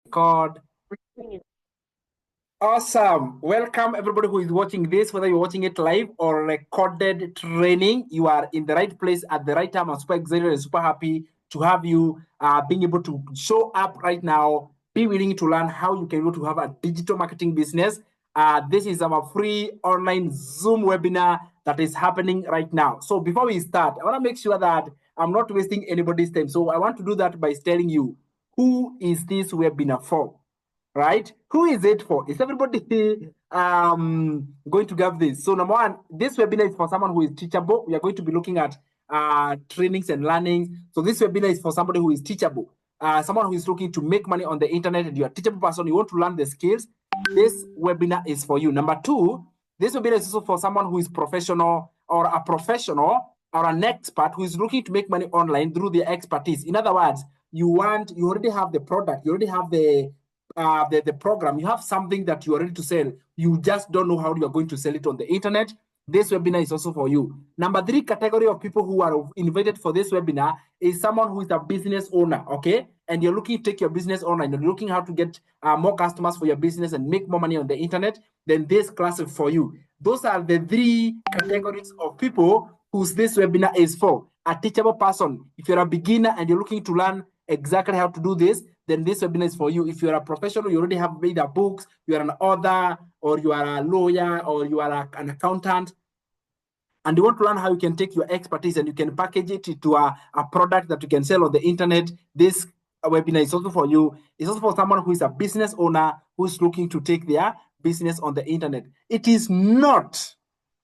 God. Awesome. Welcome everybody who is watching this, whether you're watching it live or recorded training. You are in the right place at the right time. I'm super excited and super happy to have you being able to show up right now. Be willing to learn how you can go to have a digital marketing business. This is our free online Zoom webinar that is happening right now. So before we start, I want to make sure that I'm not wasting anybody's time. So I want to do that by telling you, who is this webinar for? Right? Who is it for? Is everybody going to get this? So number one, this webinar is for someone who is teachable. We are going to be looking at trainings and learnings. So this webinar is for somebody who is teachable, someone who is looking to make money on the internet, and you're a teachable person, you want to learn the skills. This webinar is for you. Number two, this webinar is also for someone who is professional or a professional or an expert who is looking to make money online through their expertise. In other words, you already have the product, you already have the program, you have something that you are ready to sell. You just don't know how you are going to sell it on the internet. This webinar is also for you. Number three category of people who are invited for this webinar is someone who is a business owner, okay? And you're looking to take your business online, you're looking how to get more customers for your business and make more money on the internet, then this class is for you. Those are the three categories of people whose this webinar is for. A teachable person, if you're a beginner and you're looking to learn exactly how to do this, then this webinar is for you. If you're a professional, you already have made books, you are an author, or you are a lawyer, or you are an accountant, and you want to learn how you can take your expertise and you can package it into a product that you can sell on the internet, this webinar is also for you. It's also for someone who is a business owner who's looking to take their business on the internet. It is not,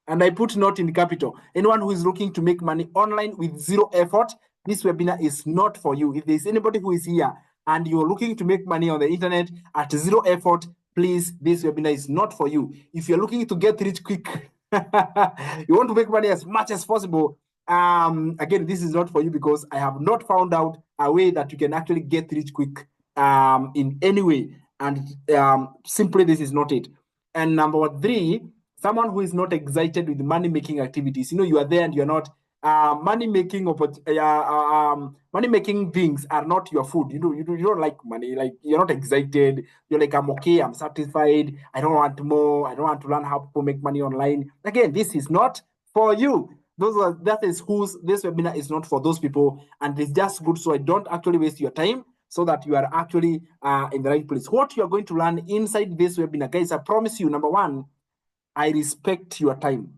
and I put not in capital, anyone who is looking to make money online with zero effort, this webinar is not for you. If there's anybody who is here and you're looking to make money on the internet at zero effort, please, this webinar is not for you. If you're looking to get rich quick, you want to make money as much as possible, again, this is not for you, because I have not found out a way that you can actually get rich quick in any way. And simply, this is not it. And number three, someone who is not excited with money-making activities. You know, you are there and you're not. Money-making things are not your food. You don't like money. Like, you're not excited. You're like, I'm okay. I'm satisfied. I don't want more. I don't want to learn how people make money online. Again, this is not for you. That is whose this webinar is not for those people, and it's just good so I don't actually waste your time, so that you are actually in the right place. What you are going to learn inside this webinar, guys, I promise you, number one, I respect your time.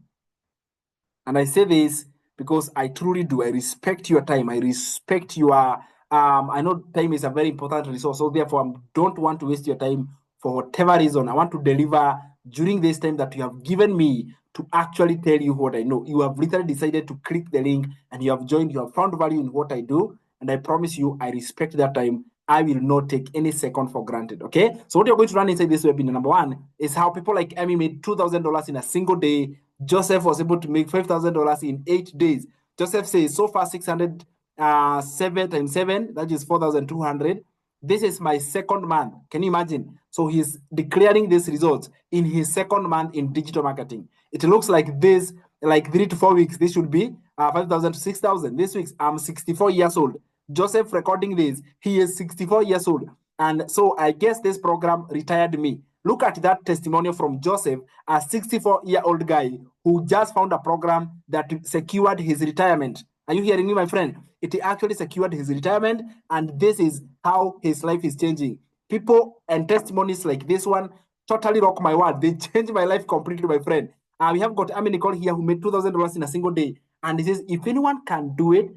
And I say this because I truly do. I respect your time. I respect your, I know time is a very important resource. So therefore, I don't want to waste your time for whatever reason. I want to deliver during this time that you have given me to actually tell you what I know. You have literally decided to click the link and you have joined. You have found value in what I do. And I promise you, I respect that time. I will not take any second for granted. Okay. So what you're going to learn inside this webinar, number one, is how people like Emmy made $2,000 in a single day. Joseph was able to make $5,000 in 8 days. Joseph says so far 600, 7 times 7, that is 4,200. This is my second month. Can you imagine? So he's declaring these results in his second month in digital marketing. It looks like this, like 3 to 4 weeks, this should be 5,000 to 6,000. This week, I'm 64 years old. Joseph recording this, he is 64 years old. And so I guess this program retired me. Look at that testimonial from Joseph, a 64-year-old guy who just found a program that secured his retirement. Are you hearing me, my friend? It actually secured his retirement, and this is how his life is changing. People and testimonies like this one totally rock my world. They changed my life completely, my friend. We have got Amy Nicole here who made $2,000 in a single day. And he says, if anyone can do it,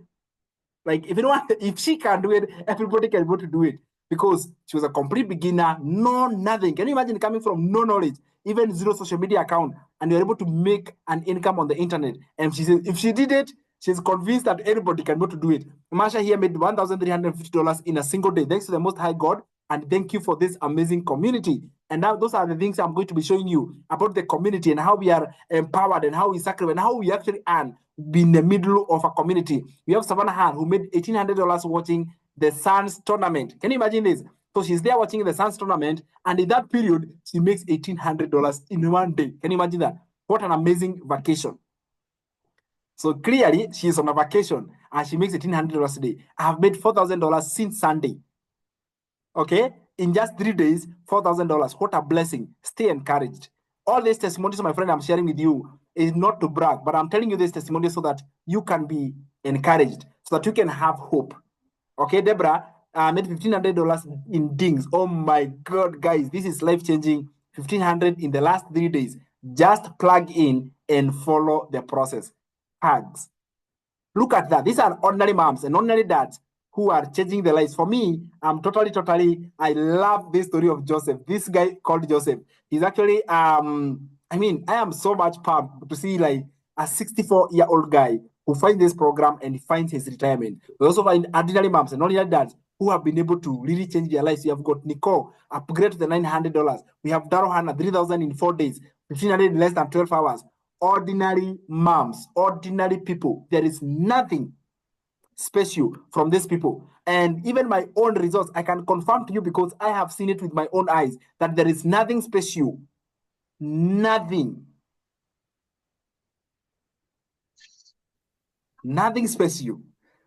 like if she can do it, everybody can go to do it, because she was a complete beginner, no nothing. Can you imagine coming from no knowledge, even zero social media account, and you're able to make an income on the internet? And she says if she did it, she's convinced that anybody can go to do it. Masha here made $1,350 in a single day, thanks to the Most High God, and thank you for this amazing community. And now those are the things I'm going to be showing you about the community and how we are empowered and how we sacrifice and how we actually earn, be in the middle of a community. We have Savannah Han who made $1,800 watching the Suns tournament. Can you imagine this? So she's there watching the Suns tournament, and in that period, she makes $1,800 in one day. Can you imagine that? What an amazing vacation. So clearly, she's on a vacation and she makes $1,800 a day. I have made $4,000 since Sunday. Okay, in just 3 days, $4,000. What a blessing. Stay encouraged. All these testimonies, my friend, I'm sharing with you is not to brag, but I'm telling you this testimony so that you can be encouraged, so that you can have hope. Okay, Deborah made $1,500 in dings. Oh my God, guys, this is life-changing. 1,500 in the last 3 days. Just plug in and follow the process. Hugs. Look at that. These are ordinary moms and ordinary dads who are changing their lives. For me, I'm totally, I love this story of Joseph. This guy called Joseph. He's actually, I am so much pumped to see like a 64-year-old guy who finds this program and he finds his retirement. We also find ordinary moms and ordinary dads who have been able to really change their lives. We have got Nicole, upgrade to the $900. We have Daryl Hannah, 3,000 in 4 days, 1,500 in less than 12 hours. Ordinary moms, ordinary people. There is nothing special from these people. And even my own results, I can confirm to you because I have seen it with my own eyes that there is nothing special. Nothing. Nothing special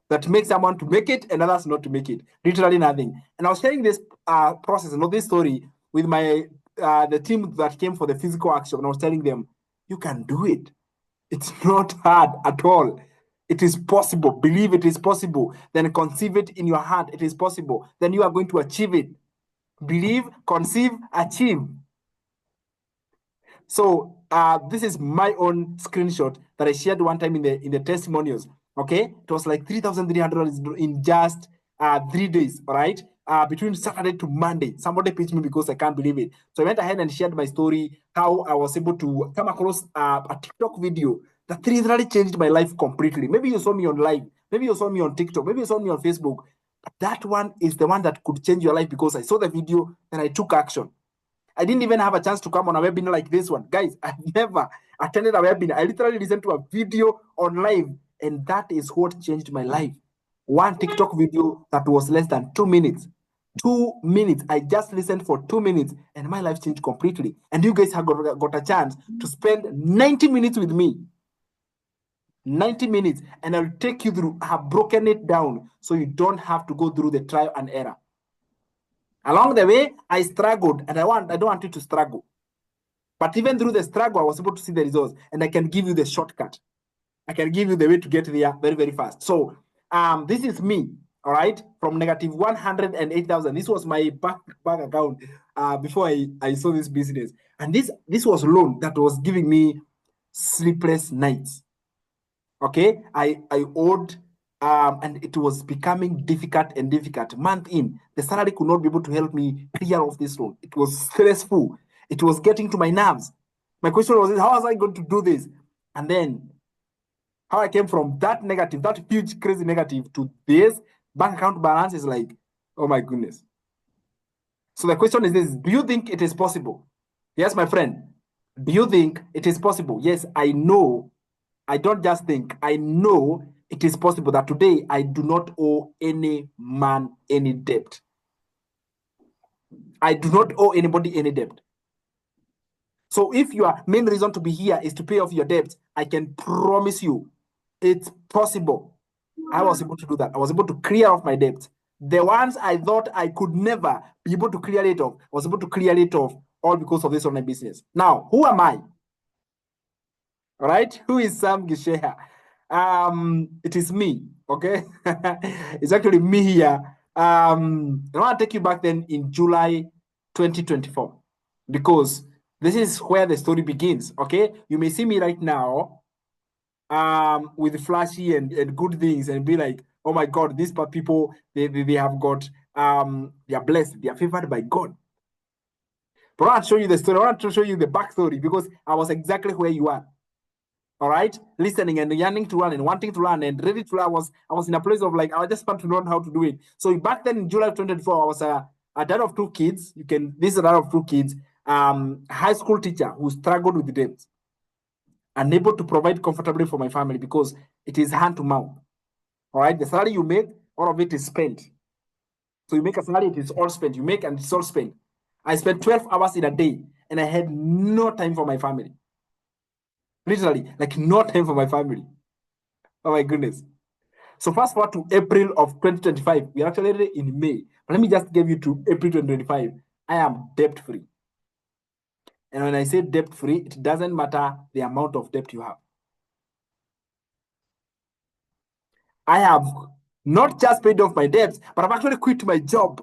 that makes someone to make it and others not to make it. Literally nothing. And I was sharing this process, this story with my the team that came for the physical action. And I was telling them, you can do it. It's not hard at all. It is possible. Believe it is possible. Then conceive it in your heart. It is possible. Then you are going to achieve it. Believe, conceive, achieve. So this is my own screenshot that I shared one time in the testimonials. Okay, it was like $3,300 in just 3 days. All right, between Saturday to Monday. Somebody pitched me because I can't believe it. So I went ahead and shared my story, how I was able to come across a TikTok video that literally changed my life completely. Maybe you saw me on live, maybe you saw me on TikTok, maybe you saw me on Facebook. But that one is the one that could change your life because I saw the video and I took action. I didn't even have a chance to come on a webinar like this one. Guys, I've never attended a webinar. I literally listened to a video on live, and that is what changed my life. One TikTok video that was less than 2 minutes. 2 minutes. I just listened for 2 minutes, and my life changed completely. And you guys have got a chance to spend 90 minutes with me. 90 minutes, and I'll take you through. I have broken it down so you don't have to go through the trial and error. Along the way, I struggled, and I don't want you to struggle. But even through the struggle, I was able to see the results, and I can give you the shortcut. I can give you the way to get there very, very fast. So this is me, all right, from negative 108,000. This was my bank account before I saw this business. And this was loan that was giving me sleepless nights. Okay, I owed, and it was becoming difficult. Month in, the salary could not be able to help me clear off this loan. It was stressful. It was getting to my nerves. My question was, how was I going to do this? And then how I came from that negative, that huge, crazy negative, to this bank account balance is like, oh my goodness. So the question is this: do you think it is possible? Yes, my friend. Do you think it is possible? Yes, I know. I don't just think, I know it is possible that today I do not owe any man any debt. I do not owe anybody any debt. So if your main reason to be here is to pay off your debt, I can promise you it's possible. I was able to do that. I was able to clear off my debt. The ones I thought I could never be able to clear it off, I was able to clear it off all because of this online business. Now, who am I? All right, who is Sam Gisheha? It is me. Okay, it's actually me here. I want to take you back then in July 2024 because this is where the story begins. Okay, you may see me right now with flashy and good things and be like, oh my God, these people they have got they are blessed, they are favored by God. But I want to show you the story. I want to show you the backstory because I was exactly where you are. All right, listening and yearning to learn and wanting to learn and ready to learn. I was in a place of like, I just want to learn how to do it. So back then in July 2024, I was a dad of 2 kids. This is a dad of 2 kids, high school teacher who struggled with debt, unable to provide comfortably for my family because it is hand to mouth. All right, the salary you make, all of it is spent. So you make a salary, it is all spent. You make and it's all spent. I spent 12 hours in a day and I had no time for my family. Literally, like no time for my family. Oh my goodness. So fast forward to April of 2025. We are actually already in May. But let me just give you to April 2025. I am debt-free. And when I say debt-free, it doesn't matter the amount of debt you have. I have not just paid off my debts, but I've actually quit my job.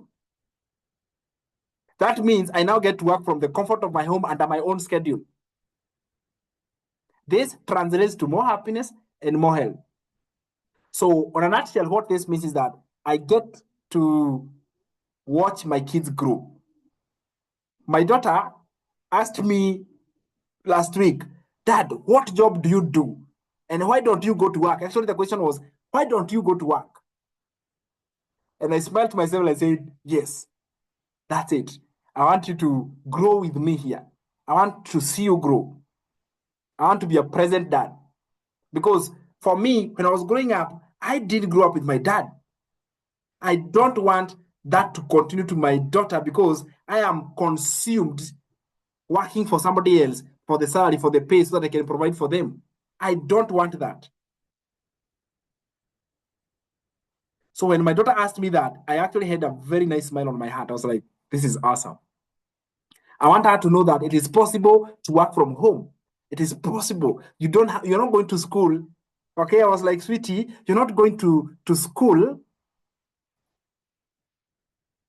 That means I now get to work from the comfort of my home under my own schedule. This translates to more happiness and more health. So, on a nutshell, what this means is that I get to watch my kids grow. My daughter asked me last week, Dad, what job do you do? And why don't you go to work? Actually, the question was, why don't you go to work? And I smiled to myself and I said, yes, that's it. I want you to grow with me here. I want to see you grow. I want to be a present dad. Because for me, when I was growing up, I didn't grow up with my dad. I don't want that to continue to my daughter because I am consumed working for somebody else for the salary, for the pay, so that I can provide for them. I don't want that. So when my daughter asked me that, I actually had a very nice smile on my heart. I was like, this is awesome. I want her to know that it is possible to work from home. It is possible. You're not going to school. Okay, I was like, sweetie, you're not going to school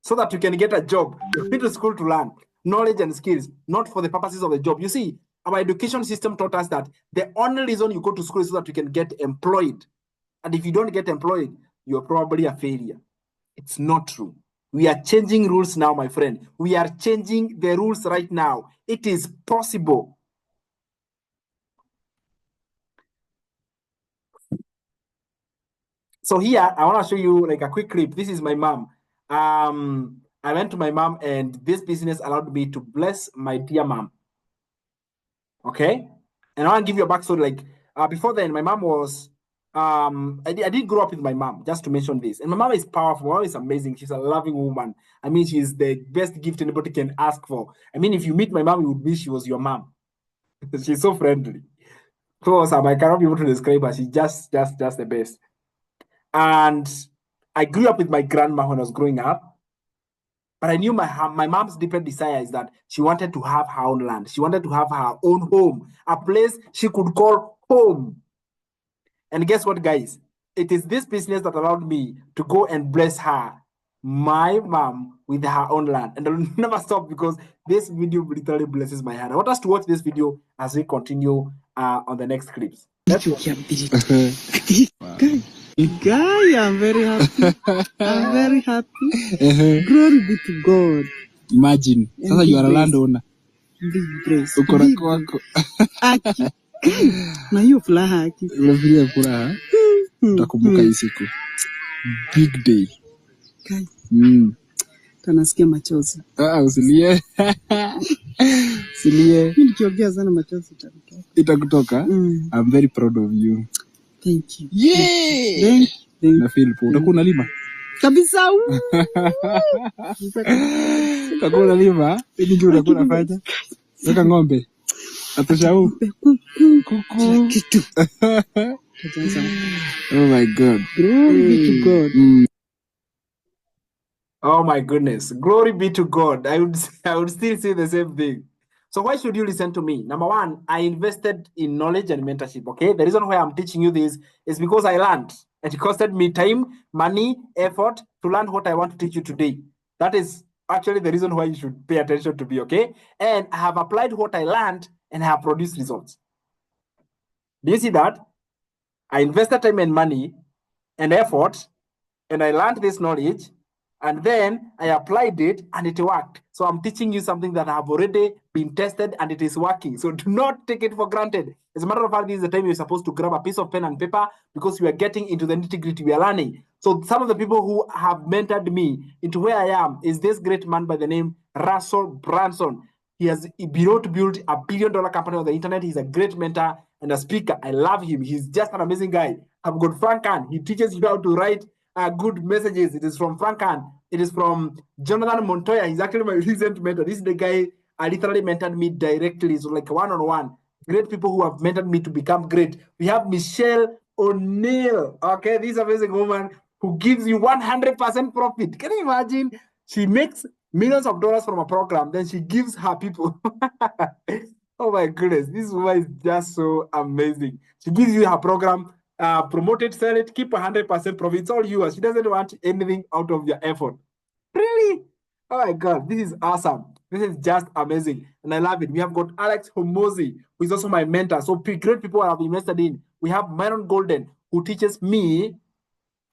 so that you can get a job. You're going to school to learn knowledge and skills, not for the purposes of the job. You see, our education system taught us that the only reason you go to school is so that you can get employed. And if you don't get employed, you're probably a failure. It's not true. We are changing rules now, my friend. We are changing the rules right now. It is possible. So here, I want to show you like a quick clip. This is my mom. I went to my mom, and this business allowed me to bless my dear mom. Okay? And I want to give you a backstory. Like, before then, my mom was, I did grow up with my mom, just to mention this. And my mom is powerful. My mom is amazing. She's a loving woman. I mean, she's the best gift anybody can ask for. I mean, if you meet my mom, you would wish she was your mom. She's so friendly. So awesome. I cannot be able to describe her. She's just the best. And I grew up with my grandma when I was growing up. But I knew my mom's deeper desire is that she wanted to have her own land. She wanted to have her own home, a place she could call home. And guess what, guys? It is this business that allowed me to go and bless her, my mom, with her own land. And I'll never stop because this video literally blesses my heart. I want us to watch this video as we continue on the next clips. Let's watch. Guy, I'm very happy. I'm very happy. Glory be to God. Imagine. Sasa you are a landowner. Big grace. Ukora Big kwako. Aki. Na hiyo furaha aki. Unafikiria furaha? Utakumbuka hii siku. Big day. Kai. Tanasikia machozi. Usilie. Usilie. Mimi nikiongea sana machozi itakutoka. I'm very proud of you. Thank you. Yeah. Thank you. Na feel po. Utakuwa unalima? Kabisa. Utakuwa unalima? Ili ndio utakuwa unafanya. Weka ng'ombe. Atosha kuku. Kitu. Oh my God. Glory be to God. Oh my goodness. Glory be to God. I would still say the same thing. So why should you listen to me? Number one, I invested in knowledge and mentorship, okay? The reason why I'm teaching you this is because I learned. It costed me time, money, effort to learn what I want to teach you today. That is actually the reason why you should pay attention to me, okay? And I have applied what I learned and I have produced results. Do you see that? I invested time and money and effort, and I learned this knowledge, and then I applied it and it worked. So I'm teaching you something that have already been tested and it is working. So do not take it for granted. As a matter of fact, this is the time you're supposed to grab a piece of pen and paper because we are getting into the nitty-gritty. We are learning. So some of the people who have mentored me into where I am is this great man by the name Russell Brunson. He has been able to build a $1 billion company on the internet. He's a great mentor and a speaker. I love him. He's just an amazing guy. I've got Frank Khan. He teaches you how to write good messages. It is from Frank Khan. It is from Jonathan Montoya. He's actually my recent mentor. This is the guy I literally mentored me directly. So like one-on-one. Great people who have mentored me to become great. We have Michelle O'Neill. Okay, this amazing woman who gives you 100% profit. Can you imagine? She makes millions of dollars from a program, then she gives her people. Oh my goodness, this woman is just so amazing. She gives you her program, promote it, sell it, keep 100% profit. It's all yours. She doesn't want anything out of your effort. Really? Oh my God, this is awesome. This is just amazing. And I love it. We have got Alex Homozi, who is also my mentor. So great people I have invested in. We have Myron Golden, who teaches me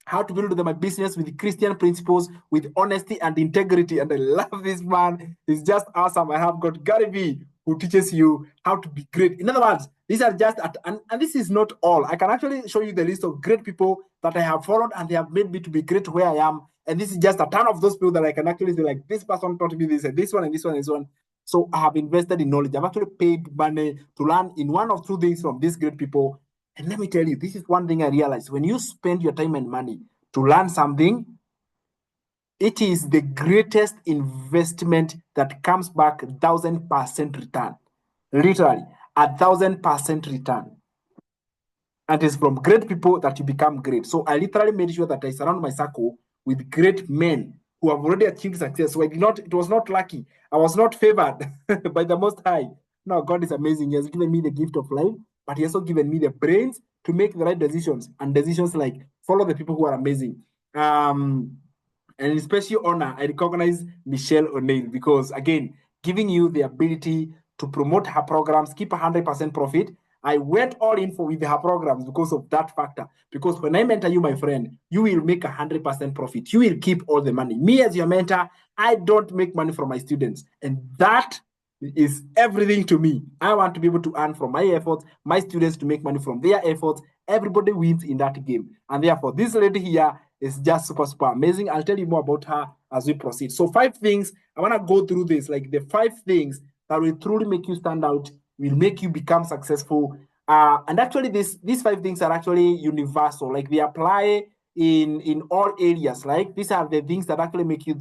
how to build my business with Christian principles, with honesty and integrity. And I love this man. He's just awesome. I have got Gary Vee, who teaches you how to be great. In other words, these are just, and this is not all. I can actually show you the list of great people that I have followed and they have made me to be great where I am. And this is just a ton of those people that I can actually say, like, this person taught me this, and this one, and this one, and this one. So I have invested in knowledge. I've actually paid money to learn in one or two things from these great people. And let me tell you, this is one thing I realized. When you spend your time and money to learn something, it is the greatest investment that comes back 1,000% return. Literally, 1,000% return. And it's from great people that you become great. So I literally made sure that I surround my circle with great men who have already achieved success. So it was not lucky. I was not favored by the Most High. No, God is amazing. He has given me the gift of life, but He has also given me the brains to make the right decisions, and decisions like follow the people who are amazing. And in special honor, I recognize Michelle O'Neill because, again, giving you the ability to promote her programs, keep 100% profit. I went all in with her programs because of that factor. Because when I mentor you, my friend, you will make 100% profit. You will keep all the money. Me as your mentor, I don't make money from my students. And that is everything to me. I want to be able to earn from my efforts, my students to make money from their efforts. Everybody wins in that game. And therefore, this lady here is just super, super amazing. I'll tell you more about her as we proceed. So 5 things, I want to go through this, like the 5 things that will truly make you stand out, will make you become successful. And actually, these 5 things are actually universal. Like they apply in all areas. Like these are the things that actually make you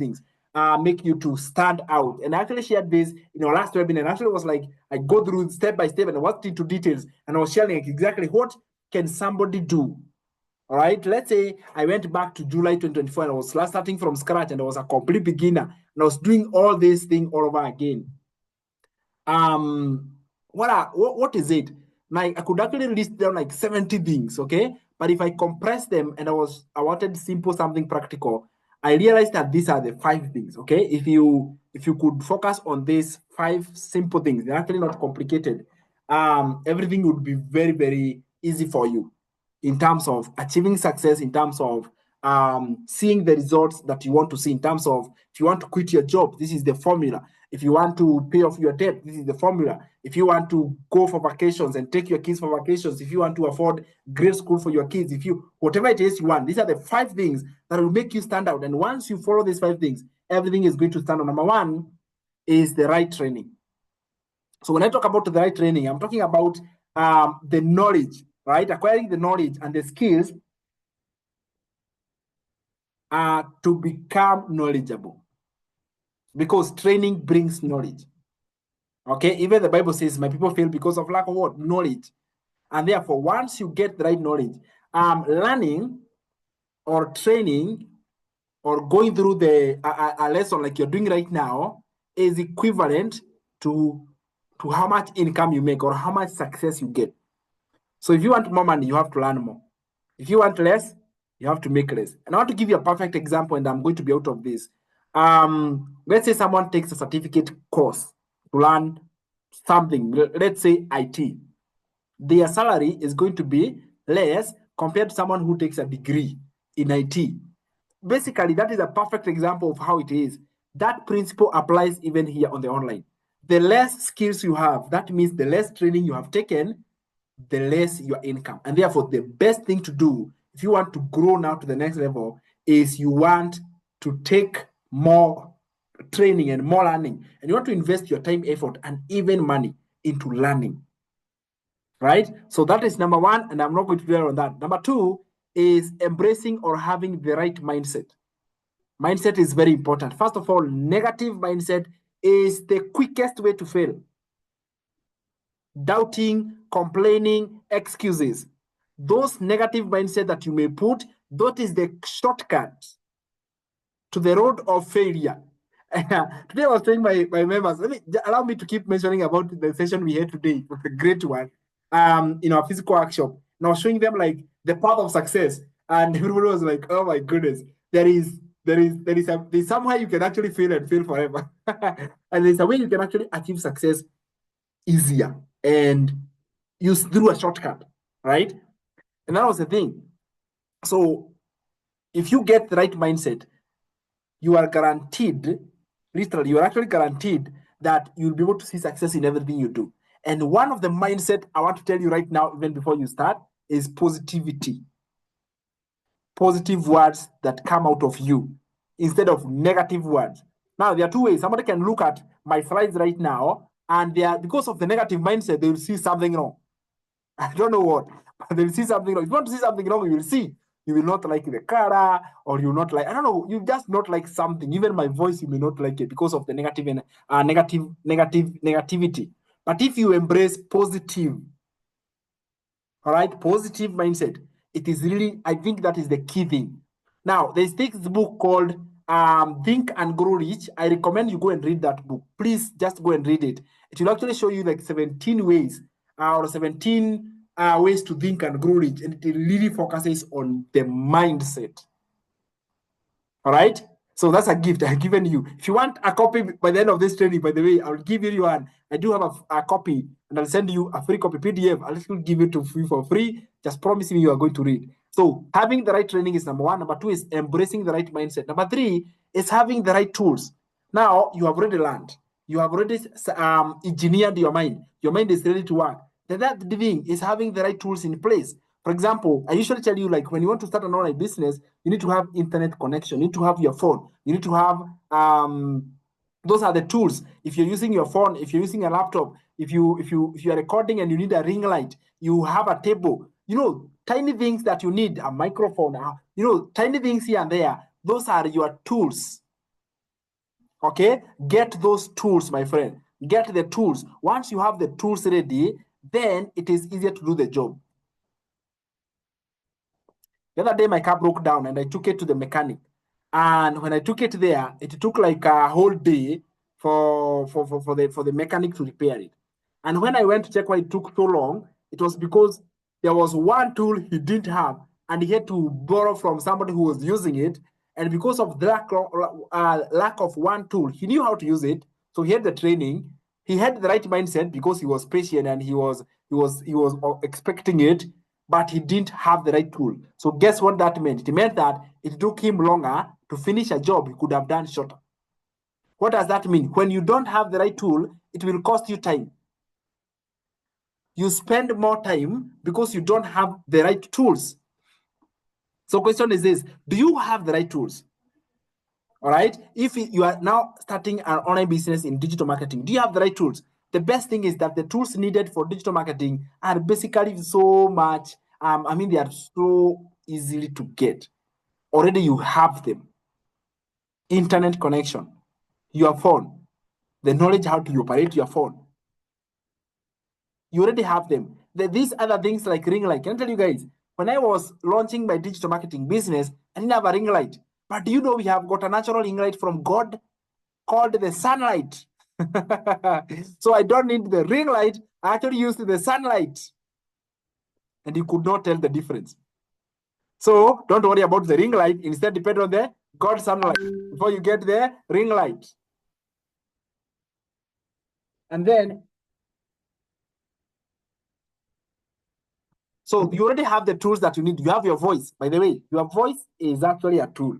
make you to stand out. And I actually shared this in our last webinar. And actually was like, I go through step by step and I went into details and I was sharing like exactly what can somebody do. All right, let's say I went back to July 2024 and I was starting from scratch and I was a complete beginner and I was doing all this thing all over again. What is it? Like I could actually list down like 70 things, okay? But if I compress them and I wanted simple, something practical, I realized that these are the 5 things, okay? If you could focus on these 5 simple things, they're actually not complicated. Everything would be very, very easy for you in terms of achieving success, in terms of seeing the results that you want to see, in terms of if you want to quit your job, this is the formula. If you want to pay off your debt, this is the formula. If you want to go for vacations and take your kids for vacations, if you want to afford great school for your kids, whatever it is you want, these are the 5 things that will make you stand out. And once you follow these 5 things, everything is going to stand out. Number 1 is the right training. So when I talk about the right training, I'm talking about the knowledge, right? Acquiring the knowledge and the skills to become knowledgeable. Because training brings knowledge. Okay, even the Bible says, my people fail because of lack of what? Knowledge. And therefore, once you get the right knowledge, learning or training or going through a lesson like you're doing right now is equivalent to how much income you make or how much success you get. So if you want more money, you have to learn more. If you want less, you have to make less. And I want to give you a perfect example, and I'm going to be out of this. Let's say someone takes a certificate course to learn something, let's say IT. Their salary is going to be less compared to someone who takes a degree in IT. Basically, that is a perfect example of how it is. That principle applies even here on the online. The less skills you have, that means the less training you have taken, the less your income. And therefore, the best thing to do if you want to grow now to the next level is you want to take more training and more learning. And you want to invest your time, effort, and even money into learning. Right? So that is number 1, and I'm not going to dwell on that. Number 2 is embracing or having the right mindset. Mindset is very important. First of all, negative mindset is the quickest way to fail. Doubting, complaining, excuses. those negative mindset that you may put, that is the shortcut to the road of failure. Today I was telling my members, allow me to keep mentioning about the session we had today, was a great one, in our physical workshop. And I was showing them like the path of success, and everybody was like, "Oh my goodness, there's somewhere you can actually fail and fail forever, and there's a way you can actually achieve success easier and use through a shortcut, right?" And that was the thing. So if you get the right mindset, you are guaranteed, literally, you are actually guaranteed that you'll be able to see success in everything you do. And one of the mindset I want to tell you right now, even before you start, is positivity. Positive words that come out of you instead of negative words. Now, there are two ways. Somebody can look at my slides right now, and they are, because of the negative mindset, they will see something wrong. I don't know what, but they'll see something wrong. If you want to see something wrong, you will see. You will not like the color, or you will not like, I don't know, you just not like something. Even my voice, you may not like it because of the negativity. But if you embrace positive, all right, positive mindset, it is really, I think that is the key thing. Now, there's this book called Think and Grow Rich. I recommend you go and read that book. Please just go and read it. It will actually show you like 17 ways or 17 ways to think and grow rich. And it really focuses on the mindset. All right? So that's a gift I've given you. If you want a copy by the end of this training, by the way, I'll give you one. I do have a copy, and I'll send you a free copy PDF. I'll just give it to you for free. Just promise me you are going to read. So having the right training is number one. Number two is embracing the right mindset. Number three is having the right tools. Now, you have already learned. You have already engineered your mind. Your mind is ready to work. The third thing is having the right tools in place. For example, I usually tell you, like, when you want to start an online business, you need to have internet connection. You need to have your phone. You need to have, those are the tools. If you're using your phone, if you're using a laptop, if you are recording and you need a ring light, you have a table. You know, tiny things that you need, a microphone, you know, tiny things here and there. Those are your tools. Okay? Get those tools, my friend. Get the tools. Once you have the tools ready, then it is easier to do the job. The other day, my car broke down and I took it to the mechanic. And when I took it there, it took like a whole day for the mechanic to repair it. And when I went to check why it took so long, it was because there was one tool he didn't have, and he had to borrow from somebody who was using it. And because of the lack of one tool, he knew how to use it. So he had the training. He had the right mindset because he was patient and he was expecting it, but he didn't have the right tool. So guess what that meant? It meant that it took him longer to finish a job he could have done shorter. What does that mean? When you don't have the right tool, it will cost you time. You spend more time because you don't have the right tools. So question is this: do you have the right tools? All right. If you are now starting an online business in digital marketing, do you have the right tools? The best thing is that the tools needed for digital marketing are basically so much, I mean, they are so easily to get. Already you have them. Internet connection, your phone, the knowledge how to operate your phone. You already have them. These other things like ring light. Can I tell you guys, when I was launching my digital marketing business, I didn't have a ring light. But do you know we have got a natural ring light from God called the sunlight? So I don't need the ring light. I actually used the sunlight. And you could not tell the difference. So don't worry about the ring light. Instead, depend on the God sunlight before you get the ring light. And then, so you already have the tools that you need. You have your voice. By the way, your voice is actually a tool.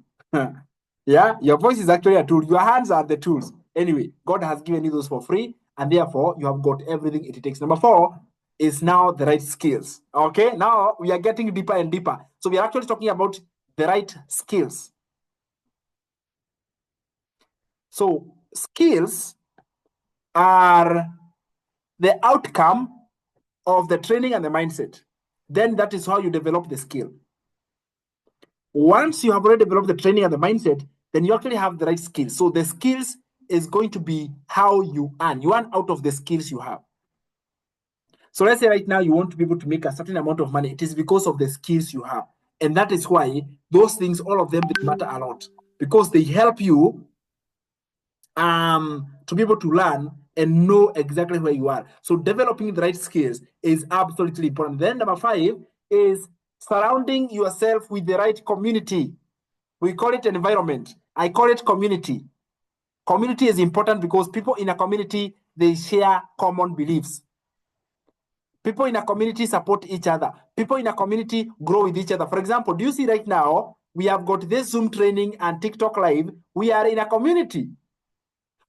Yeah, your voice is actually a tool. Your hands are the tools. Anyway, God has given you those for free, and therefore you have got everything it takes. Number 4 is now the right skills. Okay, now we are getting deeper and deeper. So we are actually talking about the right skills. So skills are the outcome of the training and the mindset. Then that is how you develop the skill. Once you have already developed the training and the mindset, then you actually have the right skills. So the skills is going to be how you earn. You earn out of the skills you have. So let's say right now you want to be able to make a certain amount of money. It is because of the skills you have. And that is why those things, all of them, they matter a lot, because they help you to be able to learn and know exactly where you are. So developing the right skills is absolutely important. Then number 5 is surrounding yourself with the right community. We call it environment. I call it community. Community is important because people in a community, they share common beliefs. People in a community support each other. People in a community grow with each other. For example, do you see right now, we have got this Zoom training and TikTok live. We are in a community.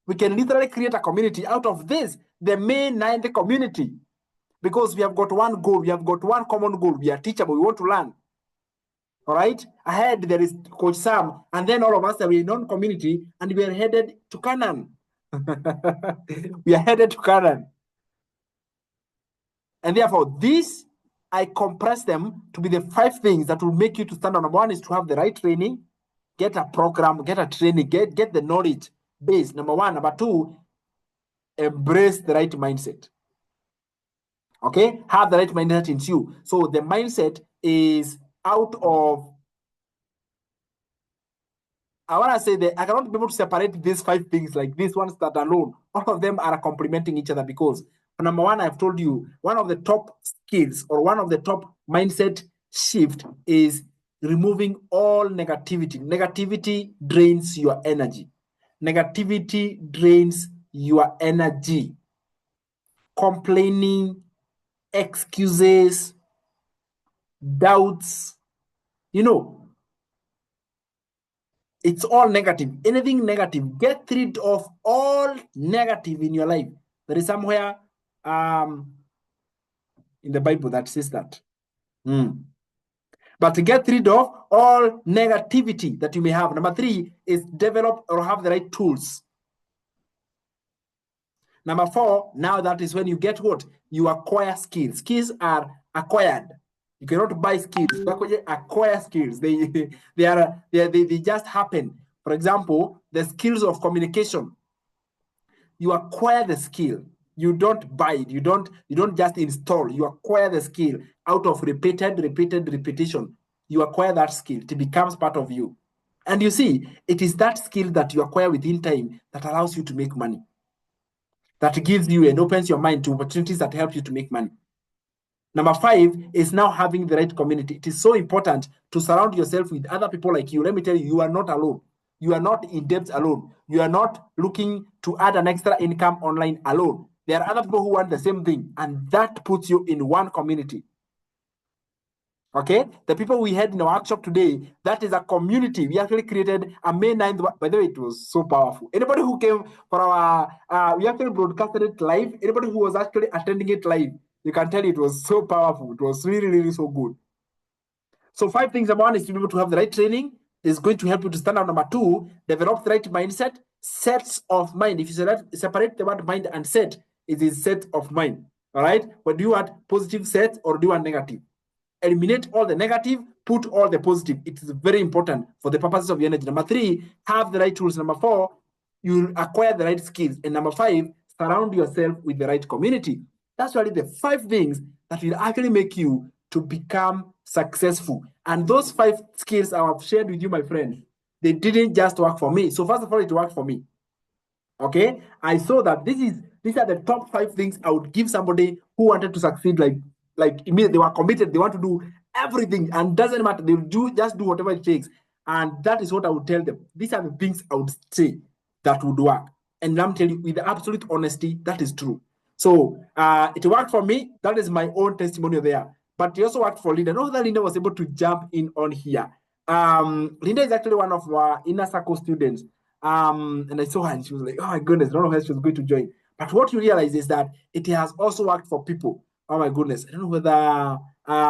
We can literally create a community out of this, the main 90 community, because we have got one goal. We have got one common goal. We are teachable. We want to learn. All right. Ahead, there is Coach Sam, and then all of us are in non-community, and we are headed to Canaan. We are headed to Canaan. And therefore, this, I compress them to be the 5 things that will make you to stand on. Number 1 is to have the right training, get a program, get a training, get the knowledge base. Number 1. Number 2, embrace the right mindset. Okay, have the right mindset in you. So the mindset is out of, I want to say that I cannot be able to separate these 5 things like these ones that alone. All of them are complementing each other, because number 1, I've told you, one of the top skills or one of the top mindset shift is removing all negativity. Negativity drains your energy. Negativity drains your energy. Complaining, excuses, doubts, it's all negative. Anything negative, get rid of all negative in your life. There is somewhere in the Bible that says that. But to get rid of all negativity that you may have. Number 3 is develop or have the right tools. Number 4, now that is when you get what? You acquire skills. Skills are acquired. You cannot buy skills. You acquire skills. They just happen. For example, the skills of communication. You acquire the skill. You don't buy it. You don't just install. You acquire the skill out of repeated repetition. You acquire that skill. It becomes part of you. And you see, it is that skill that you acquire within time that allows you to make money. That gives you and opens your mind to opportunities that help you to make money. Number 5 is now having the right community. It is so important to surround yourself with other people like you. Let me tell you, you are not alone. You are not in debt alone. You are not looking to add an extra income online alone. There are other people who want the same thing, and that puts you in one community. Okay? The people we had in our workshop today, that is a community. We actually created a May 9th. By the way, it was so powerful. Anybody who came for our, we actually broadcasted it live. Anybody who was actually attending it live, you can tell it was so powerful. It was really, really so good. So 5 things. Number 1 is to be able to have the right training. Is going to help you to stand out. Number 2, develop the right mindset. Sets of mind. If you separate the word mind and set, it is set of mind. All right? But do you want positive set or do you want negative? Eliminate all the negative, put all the positive. It is very important for the purposes of your energy. Number 3, have the right tools. Number 4, you acquire the right skills. And number 5, surround yourself with the right community. That's really the 5 things that will actually make you to become successful. And those 5 skills I have shared with you, my friend, they didn't just work for me. So first of all, it worked for me. Okay? I saw that these are the top 5 things I would give somebody who wanted to succeed, like immediately. They were committed. They want to do everything, and doesn't matter. They'll just do whatever it takes. And that is what I would tell them. These are the things I would say that would work. And I'm telling you with absolute honesty, that is true. So it worked for me. That is my own testimonial there. But it also worked for Linda. Know that Linda was able to jump in on here. Linda is actually one of our inner circle students. And I saw her and she was like, oh my goodness, I don't know how she was going to join. But what you realize is that it has also worked for people. Oh my goodness. I don't know whether,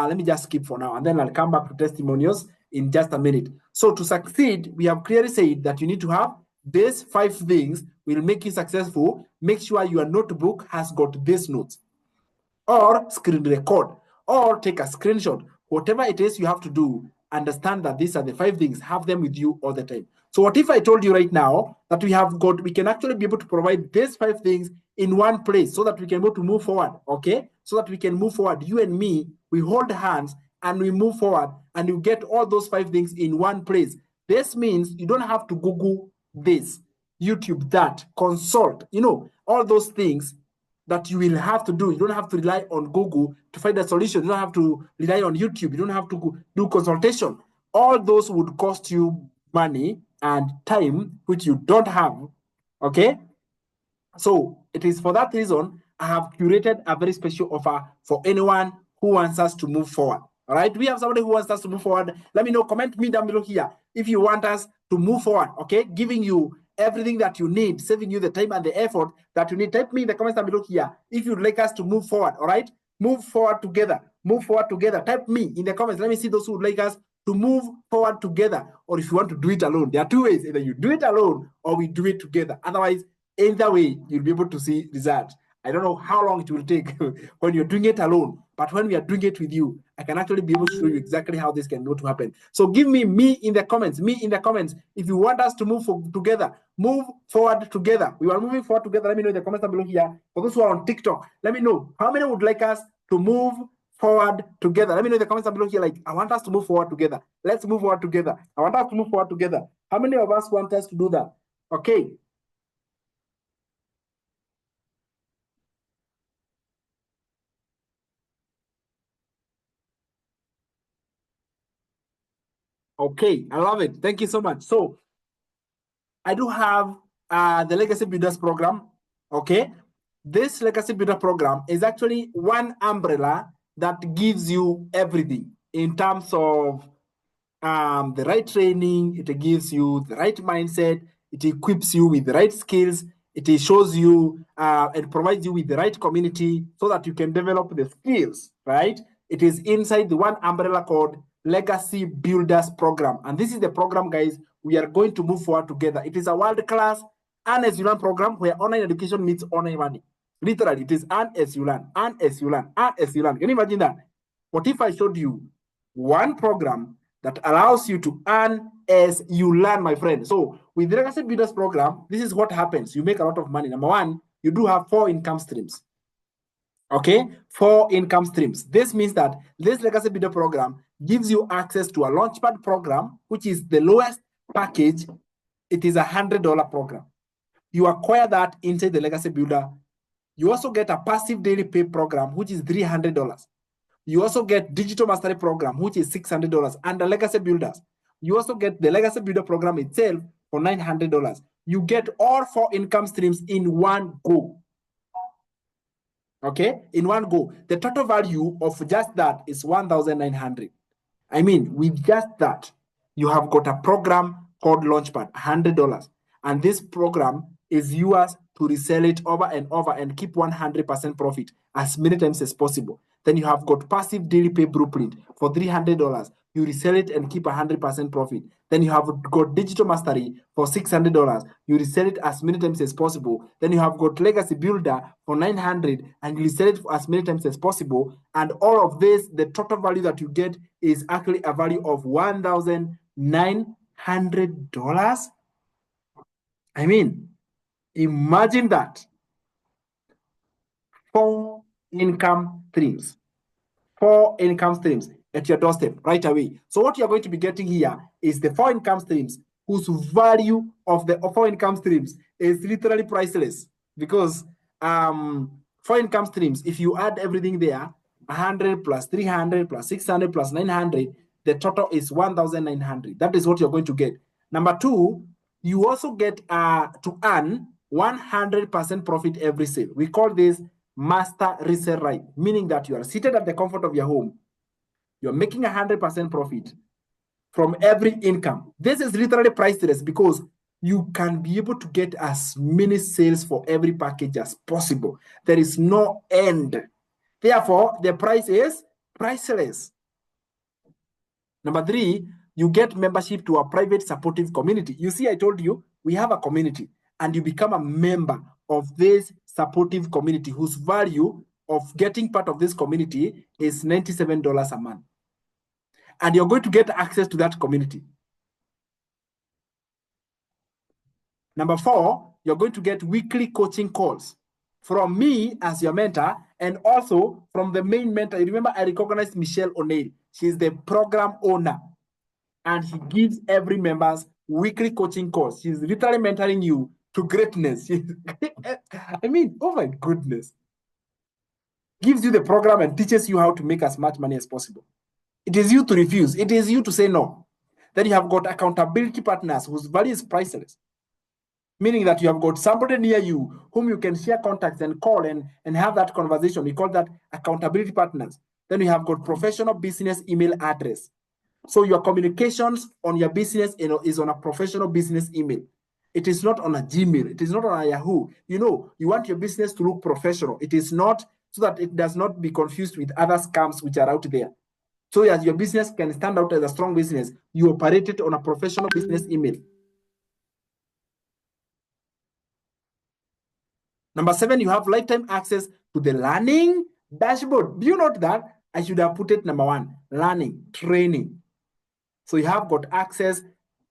let me just skip for now. And then I'll come back to testimonials in just a minute. So to succeed, we have clearly said that you need to have these 5 things will make you successful. Make sure your notebook has got these notes, or screen record, or take a screenshot. Whatever it is you have to do, understand that these are the 5 things. Have them with you all the time. So what if I told you right now that we can actually be able to provide these 5 things in one place so that we can be able to move forward, okay? So that we can move forward. You and me, we hold hands and we move forward and you get all those 5 things in one place. This means you don't have to Google this, YouTube that, consult, all those things that you will have to do. You don't have to rely on Google to find a solution. You don't have to rely on YouTube. You don't have to do consultation. All those would cost you money and time, which you don't have, okay? So it is for that reason I have curated a very special offer for anyone who wants us to move forward. All right, we have somebody who wants us to move forward. Let me know, comment me down below here if you want us to move forward, okay? Giving you everything that you need, saving you the time and the effort that you need. Type me in the comments down below here if you'd like us to move forward, all right? Move forward together, move forward together. Type me in the comments. Let me see those who would like us to move forward together, or if you want to do it alone. There are 2 ways: either you do it alone or we do it together. Otherwise, either way, you'll be able to see results. I don't know how long it will take when you're doing it alone, but when we are doing it with you, I can actually be able to show you exactly how this can go to happen. So give me in the comments, if you want us to move together, move forward together. We are moving forward together. Let me know in the comments below here. For those who are on TikTok, let me know how many would like us to move forward together. Let me know in the comments below here, like, I want us to move forward together. Let's move forward together. I want us to move forward together. How many of us want us to do that? Okay. Okay, I love it. Thank you so much. So I do have the Legacy Builders program. Okay, this Legacy Builder program is actually one umbrella that gives you everything in terms of the right training. It gives you the right mindset. It equips you with the right skills. It shows you and provides you with the right community so that you can develop the skills, right? It is inside the one umbrella called Legacy Builders program. And this is the program, guys, we are going to move forward together. It is a world-class earn as you learn program where online education meets online money. Literally, it is earn as you learn, earn as you learn, earn as you learn. Can you imagine that? What if I showed you one program that allows you to earn as you learn, my friend? So with the Legacy Builders program, this is what happens. You make a lot of money. Number one, you do have 4 income streams. Okay, 4 income streams. This means that this Legacy Builder program gives you access to a Launchpad program, which is the lowest package. It is $100 program. You acquire that inside the Legacy Builder. You also get a passive daily pay program, which is $300. You also get digital mastery program, which is $600, and the Legacy Builders. You also get the Legacy Builder program itself for $900. You get all 4 income streams in one go. Okay, in one go. The total value of just that is $1,900. I mean, with just that, you have got a program called Launchpad, $100. And this program is yours to resell it over and over and keep 100% profit as many times as possible. Then you have got passive daily pay blueprint for $300. You resell it and keep 100% profit. Then you have got digital mastery for $600. You resell it as many times as possible. Then you have got Legacy Builder for $900 and you resell it for as many times as possible. And all of this, the total value that you get is actually a value of $1,900. I mean, imagine that. 4 income streams. 4 income streams at your doorstep right away. So what you're going to be getting here is the 4 income streams whose value of the 4 income streams is literally priceless, because 4 income streams, if you add everything there, 100 plus 300 plus 600 plus 900, the total is 1,900. That is what you're going to get. Number 2, you also get to earn 100% profit every sale. We call this master resale right, meaning that you are seated at the comfort of your home. You're making 100% profit from every income. This is literally priceless because you can be able to get as many sales for every package as possible. There is no end. Therefore, the price is priceless. Number 3, you get membership to a private supportive community. You see, I told you we have a community, and you become a member of this supportive community whose value of getting part of this community is $97 a month. And you're going to get access to that community. Number 4, you're going to get weekly coaching calls from me as your mentor and also from the main mentor. You remember, I recognized Michelle O'Neill. She's the program owner, and he gives every members weekly coaching calls. She's literally mentoring you to greatness. I mean, oh my goodness. Gives you the program and teaches you how to make as much money as possible. It is you to refuse. It is you to say no. Then you have got accountability partners whose value is priceless. Meaning that you have got somebody near you whom you can share contacts and call and have that conversation. We call that accountability partners. Then you have got professional business email address. So your communications on your business is on a professional business email. It is not on a Gmail. It is not on a Yahoo. You want your business to look professional. It is not, so that it does not be confused with other scams which are out there. So as your business can stand out as a strong business, you operate it on a professional business email. Number 7, you have lifetime access to the learning dashboard. Do you note that? I should have put it number 1, learning, training. So you have got access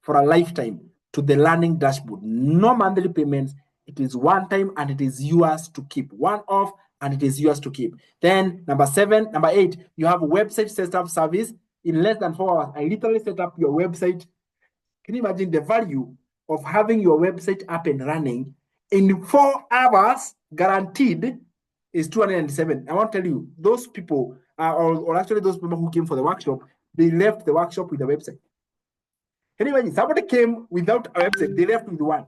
for a lifetime to the learning dashboard. No monthly payments. It is one time and it is yours to keep. One off and it is yours to keep. Then number 8, you have a website setup service. In less than 4 hours, I literally set up your website. Can you imagine the value of having your website up and running in 4 hours, guaranteed, is 207. I want to tell you, those people, or actually those people who came for the workshop, they left the workshop with a website. Can you imagine? Somebody came without a website, they left with one.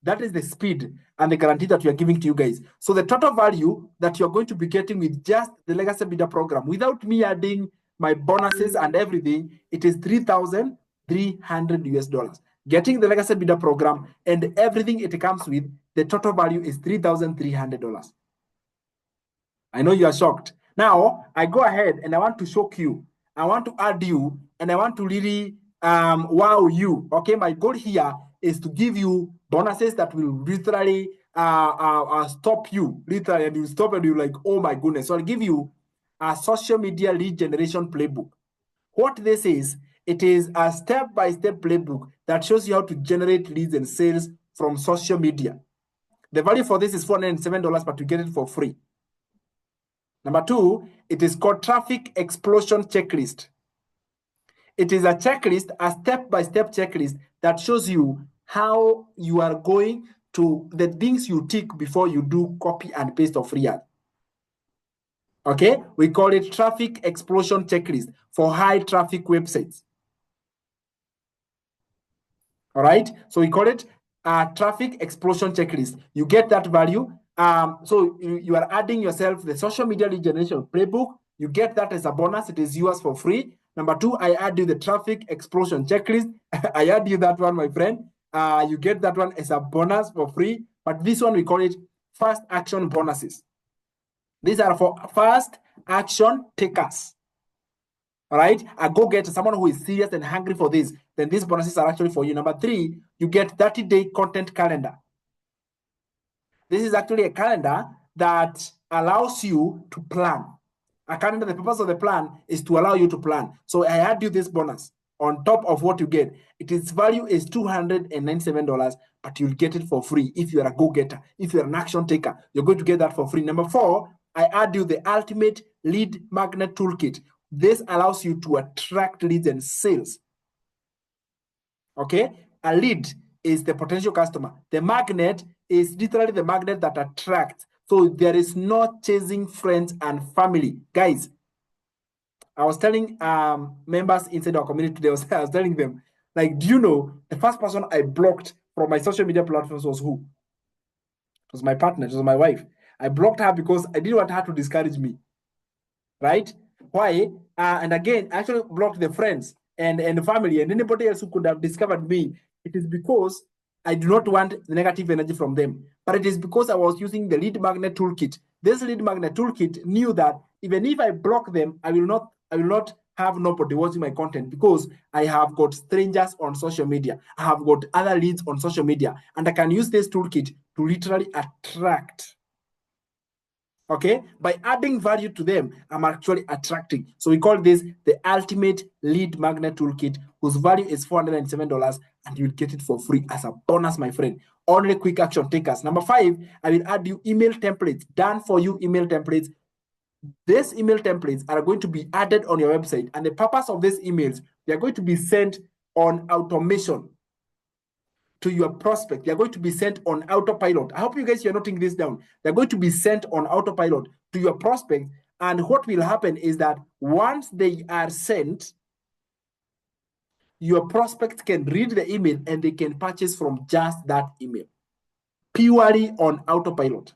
That is the speed and the guarantee that we are giving to you guys. So the total value that you're going to be getting with just the Legacy Builder program, without me adding my bonuses and everything, it is $3,300. Getting the Legacy Builder program and everything it comes with, the total value is $3,300. I know you are shocked. Now, I go ahead and I want to shock you. I want to add you, and I want to really wow you. Okay, my goal here is to give you bonuses that will literally stop you, literally, and you stop and you're like, oh my goodness. So I'll give you a social media lead generation playbook. What this is, it is a step-by-step playbook that shows you how to generate leads and sales from social media. The value for this is $407, but you get it for free. Number 2, it is called Traffic Explosion Checklist. It is a checklist, a step-by-step checklist that shows you how you are going to the things you tick before you do copy and paste of free ad. Okay, we call it Traffic Explosion Checklist for high traffic websites. All right, so we call it a Traffic Explosion Checklist. You get that value. So you are adding yourself the social media lead generation playbook. You get that as a bonus. It is yours for free. Number 2, I add you the Traffic Explosion Checklist. I add you that one, my friend. You get that one as a bonus for free. But this one, we call it Fast Action Bonuses. These are for fast action takers. All right, a go-getter, someone who is serious and hungry for this. Then these bonuses are actually for you. Number 3, you get 30-day content calendar. This is actually a calendar that allows you to plan. A calendar, the purpose of the plan is to allow you to plan. So I add you this bonus on top of what you get. Its value is $297, but you'll get it for free if you're a go-getter. If you're an action taker, you're going to get that for free. Number 4, I add you the Ultimate Lead Magnet Toolkit. This allows you to attract leads and sales. Okay? A lead is the potential customer. The magnet is literally the magnet that attracts. So there is no chasing friends and family. Guys, I was telling members inside our community today, I was telling them, like, do you know the first person I blocked from my social media platforms was who? It was my partner, it was my wife. I blocked her because I didn't want her to discourage me. Right? Why? And again, I actually blocked the friends and the family and anybody else who could have discovered me. It is because I do not want the negative energy from them. But it is because I was using the Lead Magnet Toolkit. This Lead Magnet Toolkit knew that even if I block them, I will not have nobody watching my content because I have got strangers on social media. I have got other leads on social media. And I can use this toolkit to literally attract Okay, by adding value to them, I'm actually attracting. So we call this the ultimate lead magnet toolkit, whose value is $407, and you'll get it for free as a bonus, my friend. Only quick action takers. Number 5, I will add you email templates, done for you email templates. These email templates are going to be added on your website, and the purpose of these emails, they are going to be sent on automation to your prospect. They are going to be sent on autopilot. I hope you guys are noting this down. They're going to be sent on autopilot to your prospect. And what will happen is that once they are sent, your prospect can read the email and they can purchase from just that email, purely on autopilot.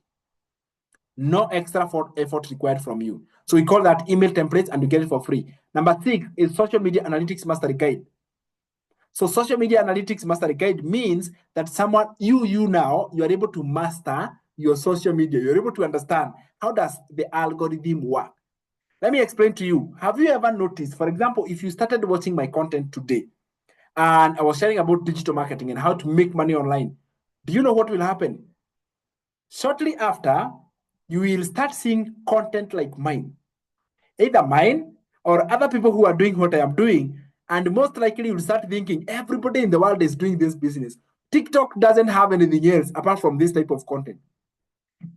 No extra effort required from you. So we call that email templates, and you get it for free. Number 6 is Social Media Analytics Mastery Guide. So Social Media Analytics Mastery Guide means that someone, you now, you are able to master your social media. You're able to understand how does the algorithm work. Let me explain to you. Have you ever noticed, for example, if you started watching my content today, and I was sharing about digital marketing and how to make money online, do you know what will happen? Shortly after, you will start seeing content like mine, either mine or other people who are doing what I am doing. And most likely you'll start thinking everybody in the world is doing this business. TikTok doesn't have anything else apart from this type of content.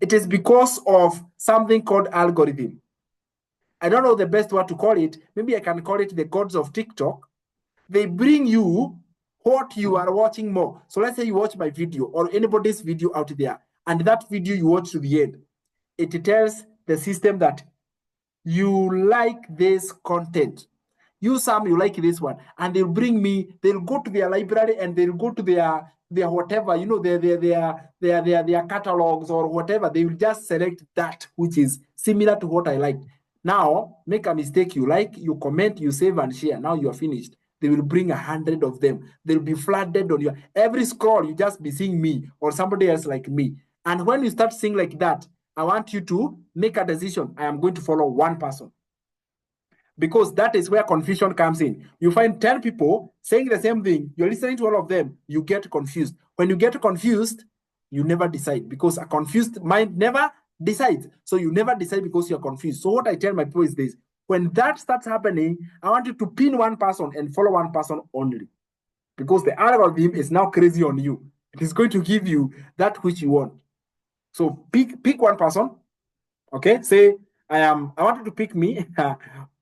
It is because of something called algorithm. I don't know the best word to call it. Maybe I can call it the gods of TikTok. They bring you what you are watching more. So let's say you watch my video or anybody's video out there, and that video you watch to the end. It tells the system that you like this content. You, Sam, you like this one, and they'll bring me. They'll go to their library and they'll go to their whatever, you know, their catalogs or whatever. They will just select that which is similar to what I like. Now, make a mistake. You like, you comment, you save and share. Now you are finished. They will bring 100 of them. They'll be flooded on your every scroll. You just be seeing me or somebody else like me. And when you start seeing like that, I want you to make a decision. I am going to follow one person. Because that is where confusion comes in. You find 10 people saying the same thing. You're listening to all of them. You get confused. When you get confused, you never decide, because a confused mind never decides. So you never decide because you're confused. So what I tell my people is this. When that starts happening, I want you to pin one person and follow one person only. Because the algorithm is now crazy on you. It is going to give you that which you want. So pick one person. Okay, say I want you to pick me.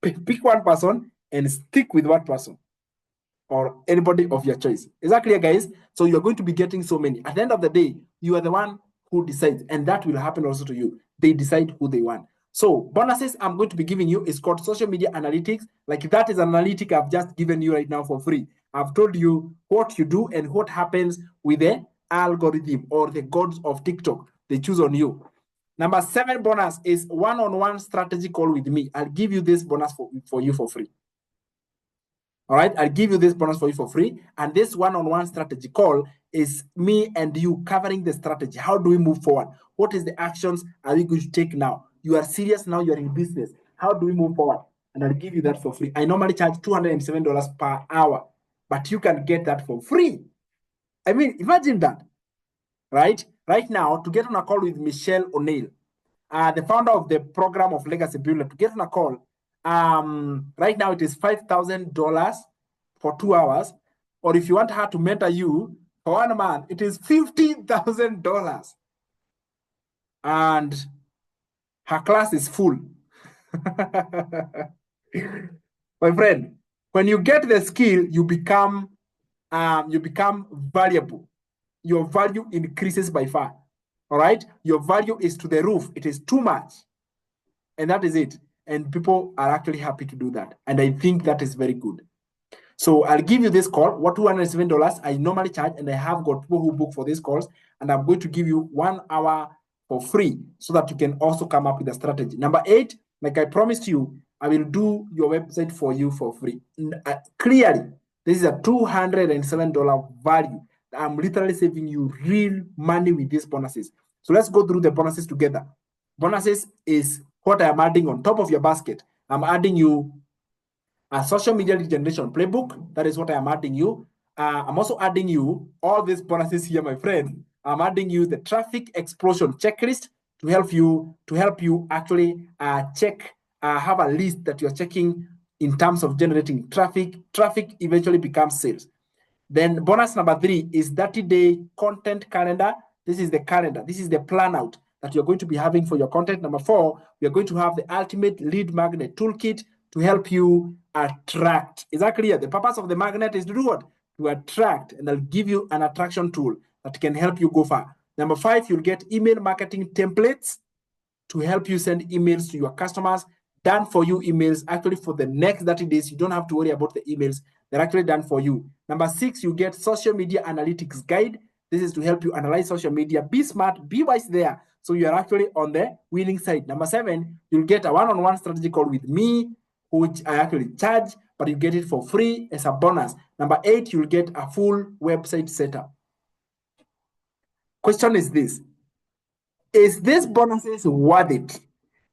Pick one person and stick with one person or anybody of your choice. Is that clear, guys? So you're going to be getting so many. At the end of the day, you are the one who decides, and that will happen also to you. They decide who they want. So bonuses I'm going to be giving you is called Social Media Analytics. Like, that is an analytic I've just given you right now for free. I've told you what you do and what happens with the algorithm or the gods of TikTok. They choose on you. Number 7 bonus is one-on-one strategy call with me. I'll give you this bonus for you for free. All right, I'll give you this bonus for you for free. And this one-on-one strategy call is me and you covering the strategy. How do we move forward? What is the actions are we going to take now? You are serious now, you're in business. How do we move forward? And I'll give you that for free. I normally charge $207 per hour, but you can get that for free. I mean, imagine that, right? Right now, to get on a call with Michelle O'Neill, the founder of the program of Legacy Builder, to get on a call, right now it is $5,000 for 2 hours. Or if you want her to mentor you for 1 month, it is $15,000. And her class is full. My friend, when you get the skill, you become valuable. Your value increases by far. All right? Your value is to the roof. It is too much. And that is it. And people are actually happy to do that. And I think that is very good. So I'll give you this call. What $207 I normally charge, and I have got people who book for these calls, and I'm going to give you 1 hour for free so that you can also come up with a strategy. Number 8, like I promised you, I will do your website for you for free. Clearly, this is a $207 value. I'm literally saving you real money with these bonuses. So let's go through the bonuses together. Bonuses is what I'm adding on top of your basket. I'm adding you a social media lead generation playbook. That is what I am adding you. I'm also adding you all these bonuses here, my friend. I'm adding you the traffic explosion checklist to help you actually check, have a list that you're checking in terms of generating traffic. Traffic eventually becomes sales. Then bonus number 3 is 30-day content calendar. This is the calendar. This is the plan out that you're going to be having for your content. Number 4, we are going to have the ultimate lead magnet toolkit to help you attract. Is that clear? The purpose of the magnet is to do what? To attract, and I'll give you an attraction tool that can help you go far. Number 5, you'll get email marketing templates to help you send emails to your customers. Done for you emails actually for the next 30 days. You don't have to worry about the emails. They're actually done for you. Number 6, you get social media analytics guide. This is to help you analyze social media. Be smart, be wise there. So you're actually on the winning side. Number 7, you'll get a one-on-one strategy call with me, which I actually charge, but you get it for free as a bonus. Number 8, you'll get a full website setup. Question is this: is this bonuses worth it?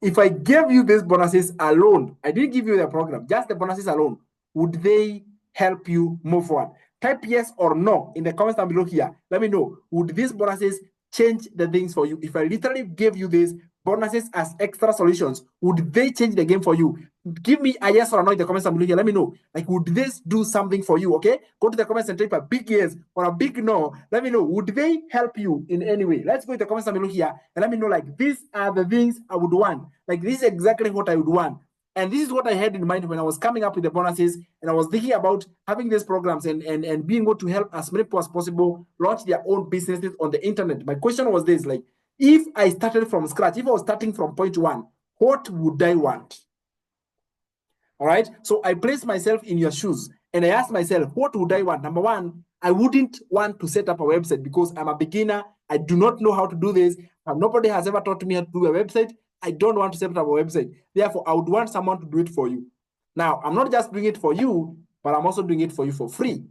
If I gave you these bonuses alone, I didn't give you the program, just the bonuses alone, would they help you move forward? Type yes or no in the comments down below here. Let me know. Would these bonuses change the things for you? If I literally gave you these bonuses as extra solutions, would they change the game for you? Give me a yes or a no in the comments down below here. Let me know. Like, would this do something for you? Okay, go to the comments and type a big yes or a big no. Let me know. Would they help you in any way? Let's go to the comments down below here and let me know. Like, these are the things I would want. Like, this is exactly what I would want. And this is what I had in mind when I was coming up with the bonuses, and I was thinking about having these programs and being able to help as many people as possible launch their own businesses on the internet. My question was this: like, if I started from scratch, if I was starting from point 1, what would I want? All right. So I placed myself in your shoes and I asked myself, what would I want? Number 1, I wouldn't want to set up a website because I'm a beginner. I do not know how to do this. Nobody has ever taught me how to do a website. I don't want to set up a website. Therefore, I would want someone to do it for you. Now, I'm not just doing it for you, but I'm also doing it for you for free.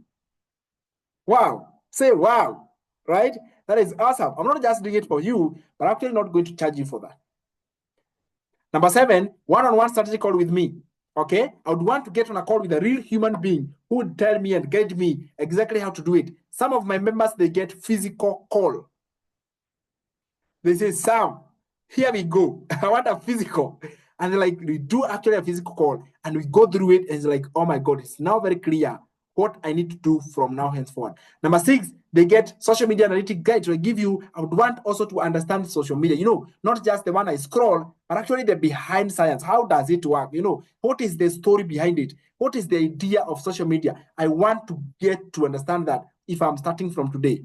Wow. Say wow, right? That is awesome. I'm not just doing it for you, but I'm actually not going to charge you for that. Number 7, one-on-one strategy call with me. Okay, I would want to get on a call with a real human being who would tell me and guide me exactly how to do it. Some of my members, they get physical call. They say, Sam, here we go. I want a physical. And they're like, we do actually a physical call. And we go through it and it's like, oh my God, it's now very clear what I need to do from now henceforth. Number 6, they get social media analytic guide. So I give you, I would want also to understand social media, you know, not just the one I scroll, but actually the behind science. How does it work? You know, what is the story behind it? What is the idea of social media? I want to get to understand that if I'm starting from today.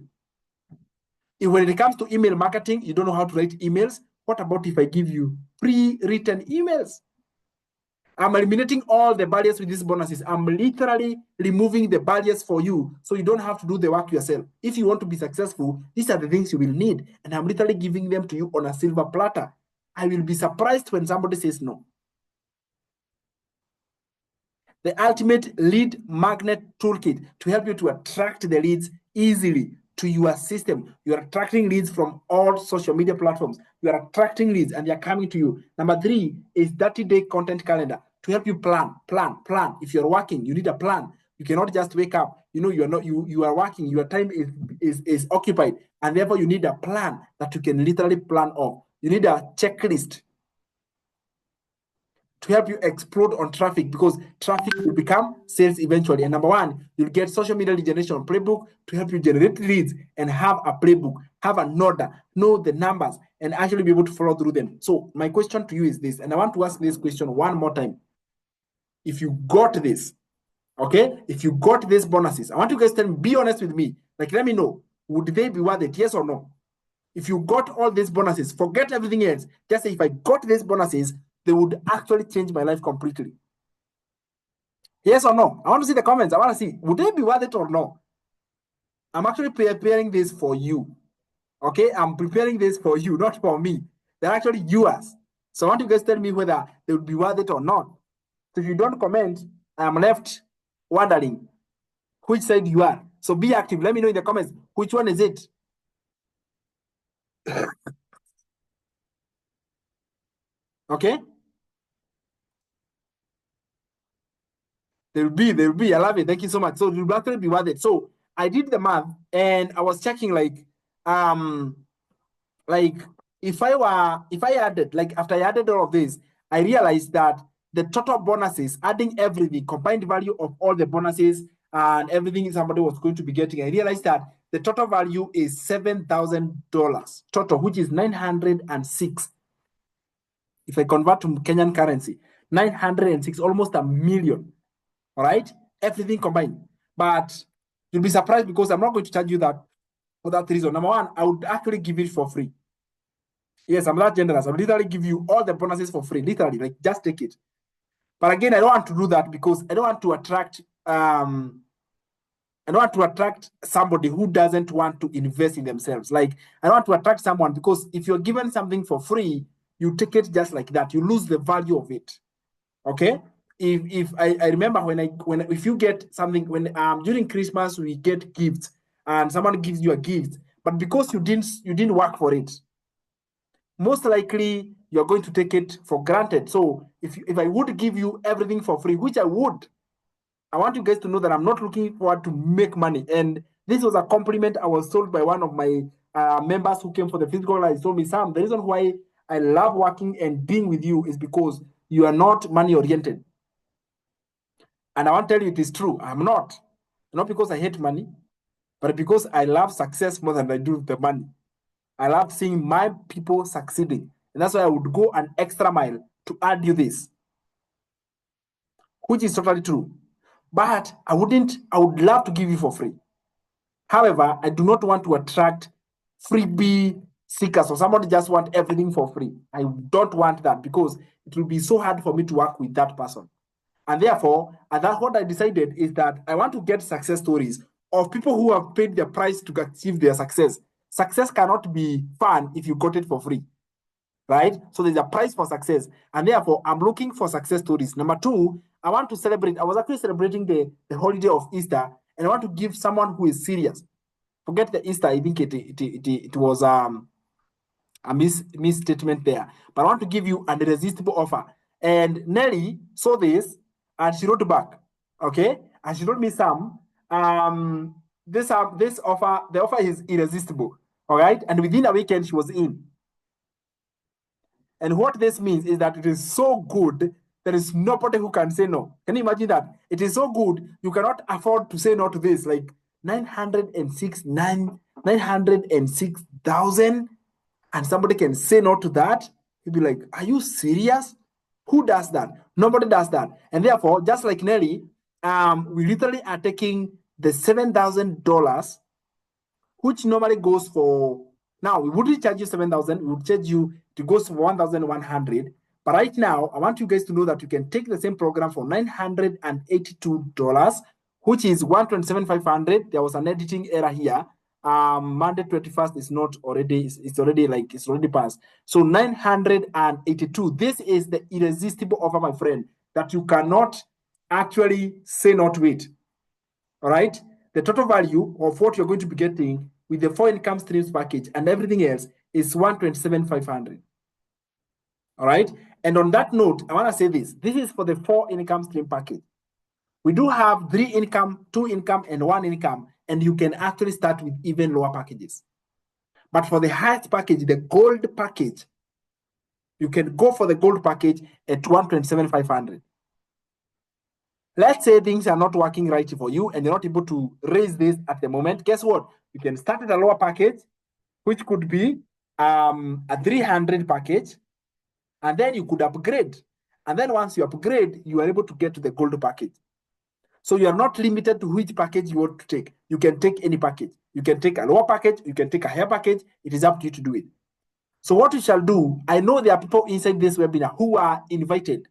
If when it comes to email marketing, you don't know how to write emails, what about if I give you pre-written emails? I'm eliminating all the barriers with these bonuses. I'm literally removing the barriers for you so you don't have to do the work yourself. If you want to be successful, these are the things you will need. And I'm literally giving them to you on a silver platter. I will be surprised when somebody says no. The ultimate lead magnet toolkit to help you to attract the leads easily to your system. You are attracting leads from all social media platforms. You are attracting leads and they are coming to you. Number 3 is 30-day content calendar to help you plan. If you're working, you need a plan. You cannot just wake up. You know, you are working, your time is occupied, and therefore you need a plan that you can literally plan on. You need a checklist to help you explode on traffic, because traffic will become sales eventually. And number 1, you'll get social media lead generation playbook to help you generate leads and have a playbook, have an order, know the numbers, and actually be able to follow through them. So my question to you is this, and I want to ask this question one more time. If you got this, okay, if you got these bonuses, I want you guys to be honest with me. Like, let me know, would they be worth it, yes or no? If you got all these bonuses, forget everything else. Just say, if I got these bonuses, they would actually change my life completely. Yes or no? I want to see the comments. I want to see, would they be worth it or no? I'm actually preparing this for you. Okay, I'm preparing this for you, not for me. They're actually yours. So I want you guys to tell me whether they would be worth it or not. So if you don't comment, I'm left wondering which side you are. So be active. Let me know in the comments, which one is it? Okay? There will be. I love it. Thank you so much. So it will actually be worth it. So I did the math and I was checking like if I added, like after I added all of this, I realized that the total bonuses, adding everything, combined value of all the bonuses and everything somebody was going to be getting, I realized that the total value is $7,000 total, which is 906. If I convert to Kenyan currency, 906, almost $1 million. All right, everything combined. But you'll be surprised because I'm not going to charge you that for that reason. Number one, I would actually give it for free. Yes, I'm that generous. I'll literally give you all the bonuses for free. Literally, like just take it. But again, I don't want to do that because I don't want to attract somebody who doesn't want to invest in themselves. Like I don't want to attract someone because if you're given something for free, you take it just like that. You lose the value of it. Okay. If I remember if you get something when during Christmas we get gifts and someone gives you a gift, but because you didn't work for it, most likely you're going to take it for granted. So if I would give you everything for free, which I would, I want you guys to know that I'm not looking forward to make money. And this was a compliment I was told by one of my members who came for the physical class. He told me, Sam, the reason why I love working and being with you is because you are not money oriented. And I want to tell you it is true. I'm not because I hate money, but because I love success more than I do the money. I love seeing my people succeeding. And that's why I would go an extra mile to add you this, which is totally true. But I would love to give you for free. However, I do not want to attract freebie seekers or somebody just want everything for free. I don't want that because it will be so hard for me to work with that person. And therefore, that's what I decided is that I want to get success stories of people who have paid their price to achieve their success. Success cannot be fun if you got it for free, right? So there's a price for success. And therefore, I'm looking for success stories. Number two, I want to celebrate. I was actually celebrating the holiday of Easter, and I want to give someone who is serious. Forget the Easter. I think it was a misstatement there. But I want to give you an irresistible offer. And Nelly saw this, and she wrote back, okay? And she told me, Sam, this offer, the offer is irresistible, all right? And within a weekend, she was in. And what this means is that it is so good, there is nobody who can say no. Can you imagine that? It is so good, you cannot afford to say no to this. Like 906,000, and somebody can say no to that. You'd be like, are you serious? Who does that? Nobody does that. And therefore, just like Nelly, we literally are taking the $7,000, which normally goes for, now we wouldn't charge you 7,000, we would charge you, it goes for 1,100. But right now, I want you guys to know that you can take the same program for $982, which is 127,500. There was an editing error here. Monday 21st is not already, it's already passed. So 982. This is the irresistible offer, my friend, that you cannot actually say not to it. All right. The total value of what you're going to be getting with the 4 income streams package and everything else is 127,500. All right. And on that note, I want to say this. This is for the 4 income stream package. We do have 3 income, 2 income, and 1 income, and you can actually start with even lower packages. But for the highest package, the gold package, you can go for the gold package at 127,500. Let's say things are not working right for you and you're not able to raise this at the moment. Guess what? You can start at a lower package, which could be a 300 package, and then you could upgrade. And then once you upgrade, you are able to get to the gold package. So you are not limited to which package you want to take. You can take any package. You can take a lower package. You can take a higher package. It is up to you to do it. So what you shall do, I know there are people inside this webinar who are invited.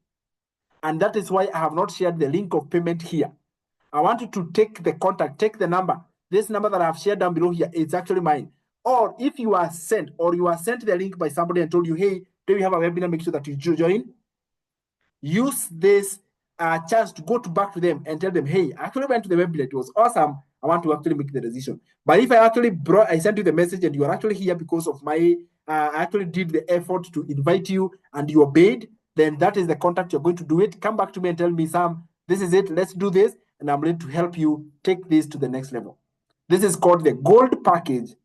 And that is why I have not shared the link of payment here. I want you to take the contact, take the number. This number that I have shared down below here is actually mine. Or if you are sent, the link by somebody and told you, hey, do we have a webinar? Make sure that you join. Use this chance to go back to them and tell them, hey, I actually went to the webinar. It was awesome. I want to actually make the decision. But if I sent you the message and you are actually here because of my, I actually did the effort to invite you and you obeyed, then that is the contact you're going to do it. Come back to me and tell me, Sam, this is it. Let's do this. And I'm ready to help you take this to the next level. This is called the gold package.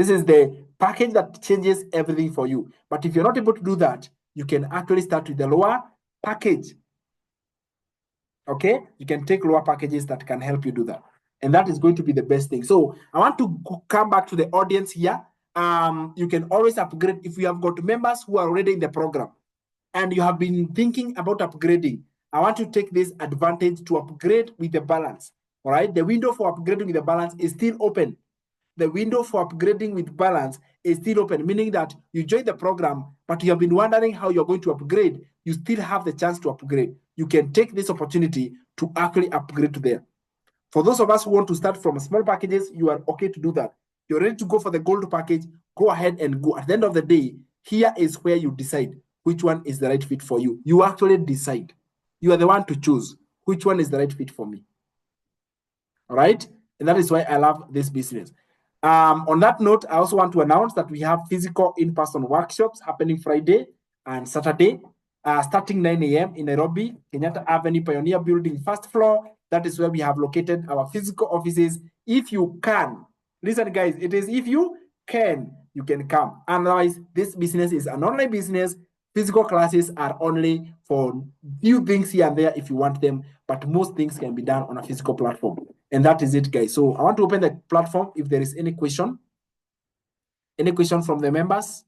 This is the package that changes everything for you. But if you're not able to do that, you can actually start with the lower package. Okay, you can take lower packages that can help you do that, and that is going to be the best thing. So I want to come back to the audience here. You can always upgrade if you have got members who are already in the program and you have been thinking about upgrading. I want to take this advantage to upgrade with the balance. All right, the window for upgrading with the balance is still open. The window for upgrading with balance is still open, meaning that you join the program, but you have been wondering how you're going to upgrade. You still have the chance to upgrade. You can take this opportunity to actually upgrade to there. For those of us who want to start from small packages, you are okay to do that. You're ready to go for the gold package, go ahead and go. At the end of the day, here is where you decide which one is the right fit for you. You actually decide. You are the one to choose which one is the right fit for me. All right? And that is why I love this business. On that note, I also want to announce that we have physical in-person workshops happening Friday and Saturday, starting 9 a.m. in Nairobi, Kenyatta Avenue, Pioneer Building, first floor. That is where we have located our physical offices. If you can, listen guys, it is if you can come. Otherwise, this business is an online business. Physical classes are only for few things here and there if you want them, but most things can be done on a physical platform. And that is it, guys. So I want to open the platform if there is any question from the members.